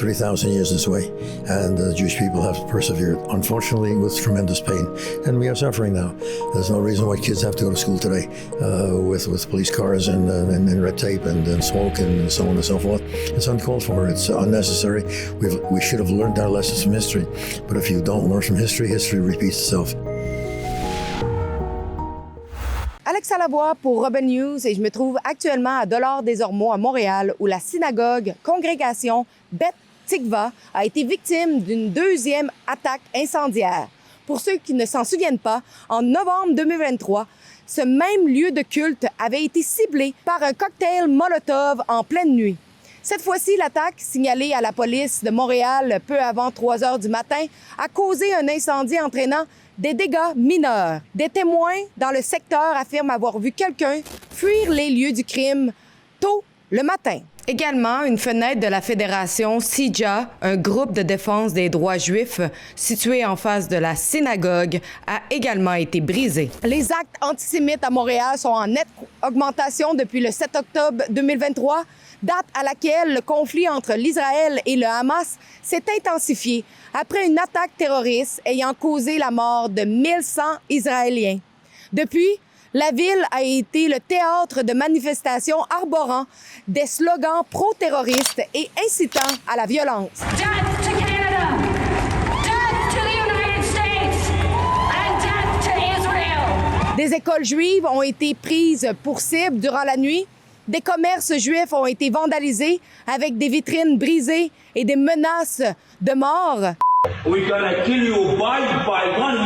3,000 years this way, and the Jewish people have persevered, unfortunately, with tremendous pain. And we are suffering now. There's no reason why kids have to go to school today with police cars and red tape and smoke and so on and so forth. It's uncalled for. It's unnecessary. We should have learned our lessons from history. But if you don't learn from history, history repeats itself. Alexa Lavoie pour Rebel News et je me trouve actuellement à Dollard-des-Ormeaux à Montréal où la synagogue congrégation Beth Tikvah a été victime d'une deuxième attaque incendiaire. Pour ceux qui ne s'en souviennent pas, en novembre 2023, ce même lieu de culte avait été ciblé par un cocktail Molotov en pleine nuit. Cette fois-ci, l'attaque, signalée à la police de Montréal peu avant 3 heures du matin, a causé un incendie entraînant des dégâts mineurs. Des témoins dans le secteur affirment avoir vu quelqu'un fuir les lieux du crime tôt le matin. Également, une fenêtre de la fédération CIJA, un groupe de défense des droits juifs situé en face de la synagogue, a également été brisée. Les actes antisémites à Montréal sont en nette augmentation depuis le 7 octobre 2023, date à laquelle le conflit entre l'Israël et le Hamas s'est intensifié après une attaque terroriste ayant causé la mort de 1100 Israéliens. Depuis, la ville a été le théâtre de manifestations arborant des slogans pro-terroristes et incitant à la violence. Death to Canada! Death to the United States! And death to Israel! Des écoles juives ont été prises pour cible durant la nuit. Des commerces juifs ont été vandalisés avec des vitrines brisées et des menaces de mort.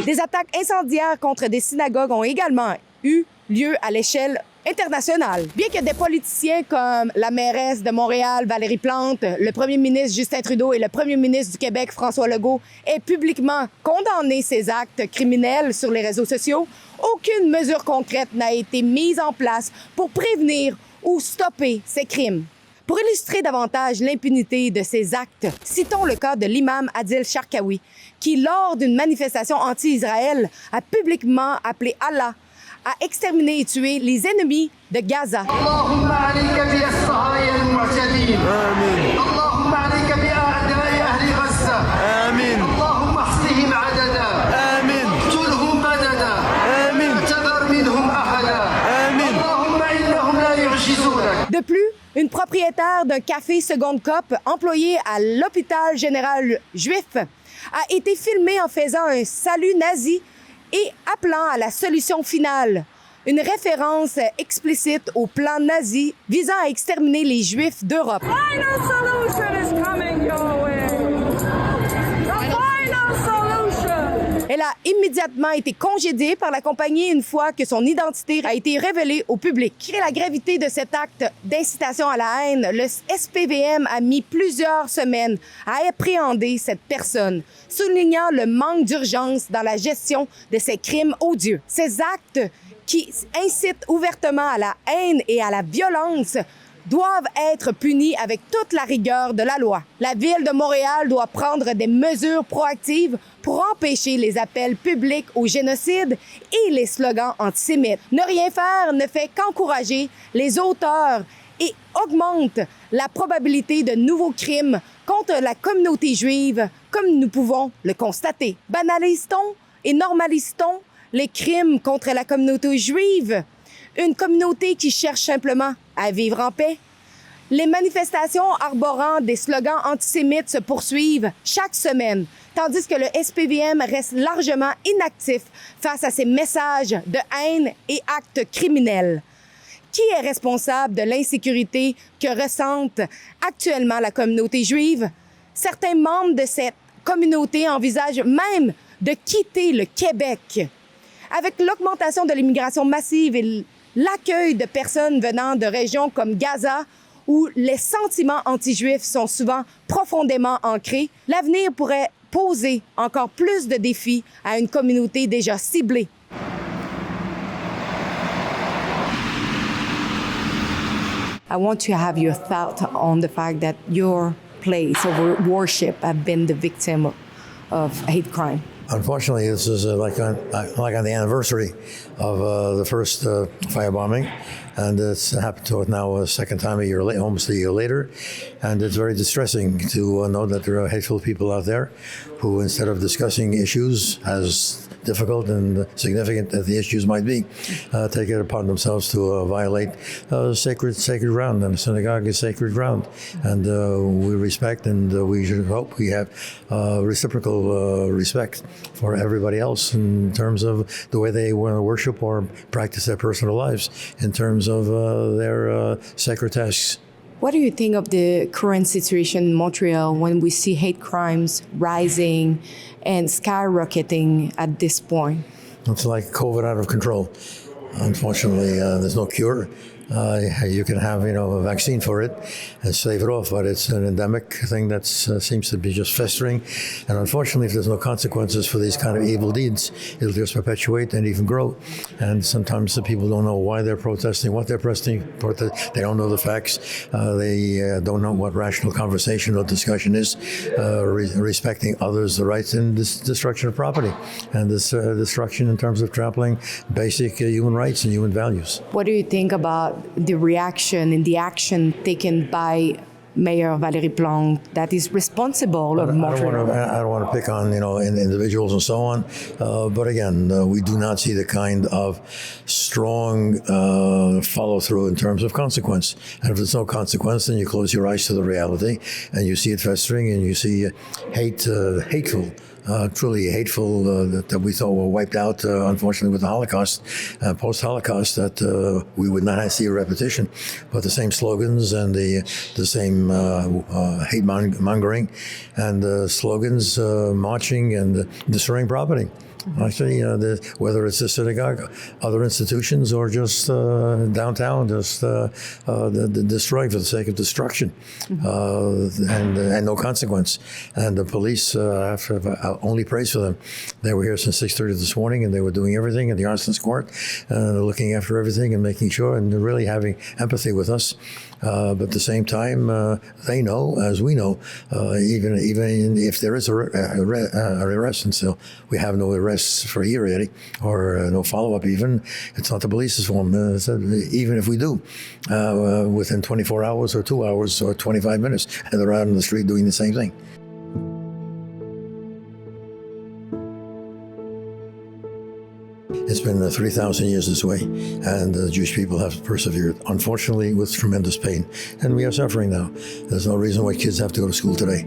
Des attaques incendiaires contre des synagogues ont également eu lieu à l'échelle internationale. Bien que des politiciens comme la mairesse de Montréal, Valérie Plante, le premier ministre Justin Trudeau et le premier ministre du Québec, François Legault, aient publiquement condamné ces actes criminels sur les réseaux sociaux, aucune mesure concrète n'a été mise en place pour prévenir ou stopper ces crimes. Pour illustrer davantage l'impunité de ces actes, citons le cas de l'imam Adil Sharkawi, qui, lors d'une manifestation anti-Israël, a publiquement appelé Allah à exterminer et tuer les ennemis de Gaza. De plus, une propriétaire d'un café Seconde Cop employé à l'hôpital général juif a été filmée en faisant un salut nazi et appelant à la solution finale, une référence explicite au plan nazi visant à exterminer les Juifs d'Europe. Final solution is coming your way. The final solution. Elle a immédiatement été congédiée par la compagnie une fois que son identité a été révélée au public. Malgré la gravité de cet acte d'incitation à la haine, le SPVM a mis plusieurs semaines à appréhender cette personne, soulignant le manque d'urgence dans la gestion de ces crimes odieux. Ces actes qui incitent ouvertement à la haine et à la violence doivent être punis avec toute la rigueur de la loi. La Ville de Montréal doit prendre des mesures proactives pour empêcher les appels publics au génocide et les slogans antisémites. Ne rien faire ne fait qu'encourager les auteurs et augmente la probabilité de nouveaux crimes contre la communauté juive, comme nous pouvons le constater. Banalise-t-on et normalise-t-on les crimes contre la communauté juive? Une communauté qui cherche simplement à vivre en paix. Les manifestations arborant des slogans antisémites se poursuivent chaque semaine, tandis que le SPVM reste largement inactif face à ces messages de haine et actes criminels. Qui est responsable de l'insécurité que ressente actuellement la communauté juive? Certains membres de cette communauté envisagent même de quitter le Québec. Avec l'augmentation de l'immigration massive et l'accueil de personnes venant de régions comme Gaza, où les sentiments anti-juifs sont souvent profondément ancrés, l'avenir pourrait poser encore plus de défis à une communauté déjà ciblée. I want to have your thought on the fact that your place of worship have been the victim of hate crime. Unfortunately, this is like on the anniversary of the first firebombing, and it's happened to it now a second time almost a year later, and it's very distressing to know that there are hateful people out there who, instead of discussing issues as difficult and significant as the issues might be, take it upon themselves to violate sacred ground, and a synagogue is sacred ground, and we respect, and we should hope we have reciprocal respect for everybody else in terms of the way they want to worship or practice their personal lives, in terms of their sacred tasks. What do you think of the current situation in Montreal when we see hate crimes rising and skyrocketing at this point? It's like COVID out of control. Unfortunately, there's no cure. You can have, a vaccine for it and stave it off, but it's an endemic thing that seems to be just festering. And unfortunately, if there's no consequences for these kind of evil deeds, it'll just perpetuate and even grow. And sometimes the people don't know why they're protesting, what they're protesting. They don't know the facts. They don't know what rational conversation or discussion is, respecting others' rights, and this destruction of property, and this destruction in terms of trampling basic human rights and human values. What do you think about the reaction and the action taken by Mayor Valérie Plante that is responsible of Montreal? I don't want to pick on individuals and so on, but again, we do not see the kind of strong follow through in terms of consequence. And if there's no consequence, then you close your eyes to the reality, and you see it festering, and you see hateful. Truly hateful that we thought were wiped out, unfortunately, with the Holocaust, post-Holocaust, that we would not see a repetition. But the same slogans and the same hate mongering and slogans marching and destroying property. Actually, whether it's a synagogue, other institutions, or just downtown, just destroying for the sake of destruction, and no consequence. And the police, only praise for them. They were here since 6:30 this morning, and they were doing everything in the arsonist court, looking after everything and making sure, and really having empathy with us. But at the same time, they know, as we know, even if there is a arrest, and still we have no arrests for a year already, or no follow-up even, it's not the police's fault. Even if we do, within 24 hours or 2 hours or 25 minutes, and they're out on the street doing the same thing. It's been 3,000 years this way, and the Jewish people have persevered, unfortunately, with tremendous pain. And we are suffering now. There's no reason why kids have to go to school today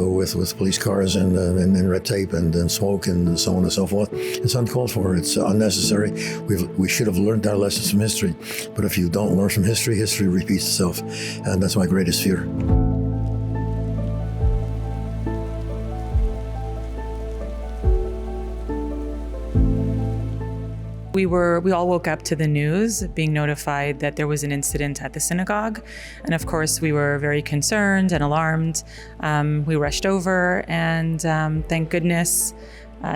with police cars and red tape and smoke and so on and so forth. It's uncalled for. It's unnecessary. We should have learned our lessons from history. But if you don't learn from history, history repeats itself. And that's my greatest fear. We all woke up to the news, being notified that there was an incident at the synagogue. And of course, we were very concerned and alarmed. We rushed over, and thank goodness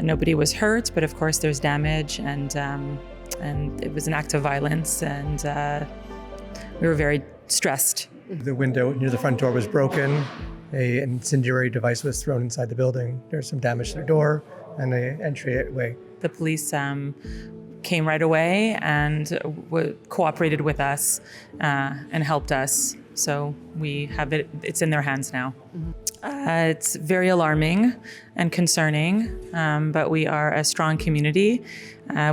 nobody was hurt. But of course, there's damage, and it was an act of violence, and we were very stressed. The window near the front door was broken. An incendiary device was thrown inside the building. There's some damage to the door and the entryway. The police came right away and cooperated with us and helped us. So we have it's in their hands now. It's very alarming and concerning, but we are a strong community.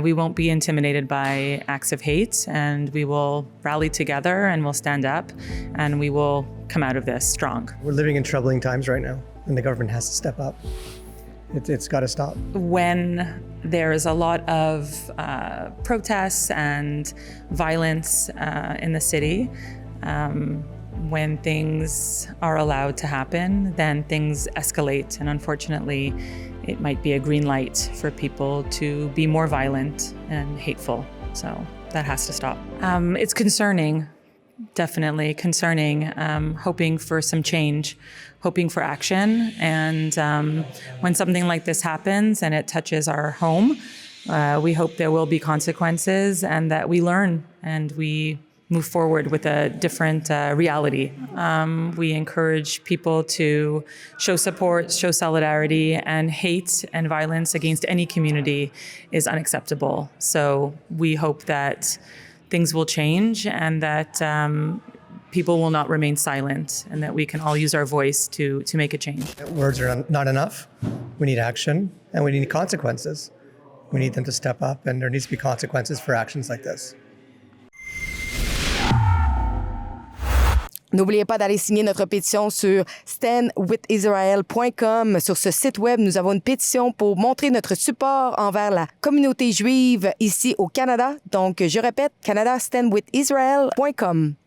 We won't be intimidated by acts of hate, and we will rally together and we'll stand up, and we will come out of this strong. We're living in troubling times right now, and the government has to step up. It's got to stop. When there is a lot of protests and violence in the city, when things are allowed to happen, then things escalate. And unfortunately, it might be a green light for people to be more violent and hateful. So that has to stop. It's concerning, definitely concerning, hoping for some change, hoping for action. And when something like this happens and it touches our home, we hope there will be consequences and that we learn and we move forward with a different reality. We encourage people to show support, show solidarity, and hate and violence against any community is unacceptable. So we hope that things will change and that people will not remain silent and that we can all use our voice to make a change. Words are not enough. We need action and we need consequences. We need them to step up, and there needs to be consequences for actions like this. N'oubliez pas d'aller signer notre pétition sur standwithisrael.com. Sur ce site web, nous avons une pétition pour montrer notre support envers la communauté juive ici au Canada. Donc, je répète, Canada, standwithisrael.com.